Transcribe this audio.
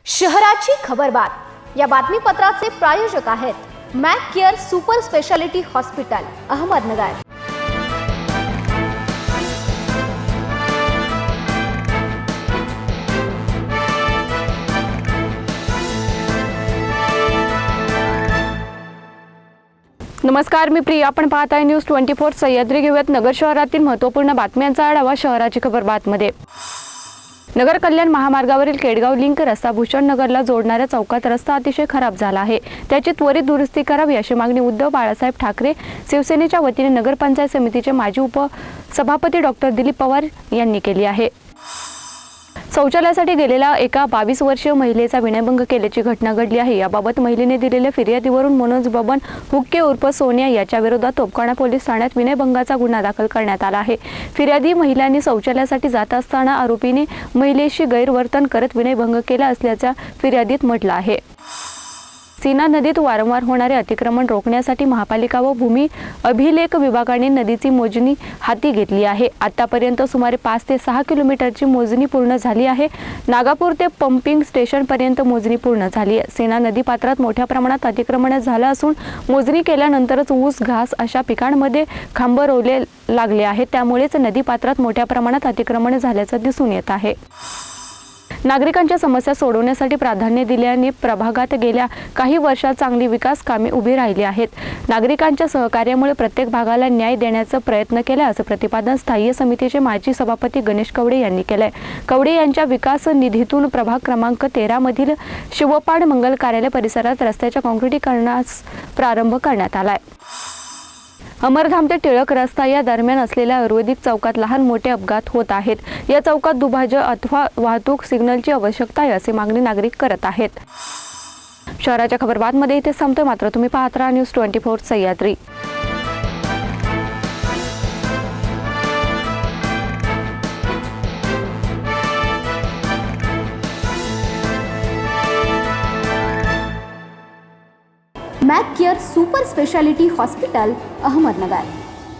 शहराची खबरबात या बातमीपत्राचे प्रायोजक आहेत Mac care super speciality hospital Ahmednagar. नमस्कार, मी प्रिया। आपण पाहत आहे न्यूज 24 सह्याद्री। घेऊयात नगर शहरातील महत्त्वपूर्ण बातम्यांचा आढावा शहराची खबरबातमध्ये। नगर कल्याण महामार्गावरील केडगाव लिंक रस्ता भूषण नगरला जोडणाऱ्या चौकात रस्ता अतिशय खराब झाला आहे। त्याची त्वरित दुरुस्ती करावी अशी मागणी उद्धव बाळासाहेब ठाकरे शिवसेनेच्या वतीने नगरपंचायत समितीचे माजी उपसभापती डॉक्टर दिलीप पवार यांनी केली आहे। शौचालयासाठी गेलेल्या एका 22 वर्षीय महिलेचा विनयभंग केल्याची घटना घडली आहे। याबाबत महिलेने दिलेल्या फिर्यादीवरून मनोज बबन हुक्के उर्फ सोनिया याच्या विरोधात तोपखाना पोलीस ठाण्यात विनयभंगाचा गुन्हा दाखल करण्यात आला आहे। फिर्यादी महिलांनी शौचालयासाठी जात असताना आरोपीने महिलेशी गैरवर्तन करत विनयभंग केला असल्याचा फिर्यादीत म्हटलं आहे। सीना नदीत वारंवार होणारे अतिक्रमण रोखण्यासाठी महापालिका व भूमी अभिलेख विभागाने नदीची मोजणी हाती घेतली आहे। आतापर्यंत सुमारे 5 ते 6 किलोमीटरची मोजणी पूर्ण झाली आहे। नागापूर ते पंपिंग स्टेशन पर्यंत मोजणी पूर्ण झाली आहे। सीना नदी पात्रात मोठ्या प्रमाणात अतिक्रमण झालं असून मोजणी केल्यानंतरच ऊस घास अशा पिकांमध्ये खांब रोवले लागले आहेत। त्यामुळेच नदी पात्रात मोठ्या प्रमाणात अतिक्रमण झाल्याचं दिसून येत आहे। नागरिकांच्या समस्या सोडवण्यासाठी प्राधान्य दिल्याने प्रभागात गेल्या काही वर्षात चांगली विकास कामे उभी राहिली आहेत। नागरिकांच्या सहकार्यामुळे प्रत्येक भागाला न्याय देण्याचा प्रयत्न केला असं प्रतिपादन स्थायी समितीचे माजी सभापती गणेश कवडे यांनी केले। कवडे यांच्या विकास निधीतून प्रभाग क्रमांक 13 मधील शिवपाड मंगल कार्यालय परिसरात रस्त्याच्या काँक्रिटीकरणास प्रारंभ करण्यात आलाय। अमरधाम ते टिळक रस्ता या दरम्यान असलेल्या आयुर्वेदिक चौकात लहान मोठे अपघात होत आहेत। या चौकात दुभाजक अथवा वाहतूक सिग्नलची आवश्यकता आहे अशी मागणी नागरिक करत आहेत। शहराच्या खबरबातमध्ये इथे संपतोय, मात्र तुम्ही पाहत राहा news 24 Sahyadri. Mac care super speciality hospital Ahmednagar.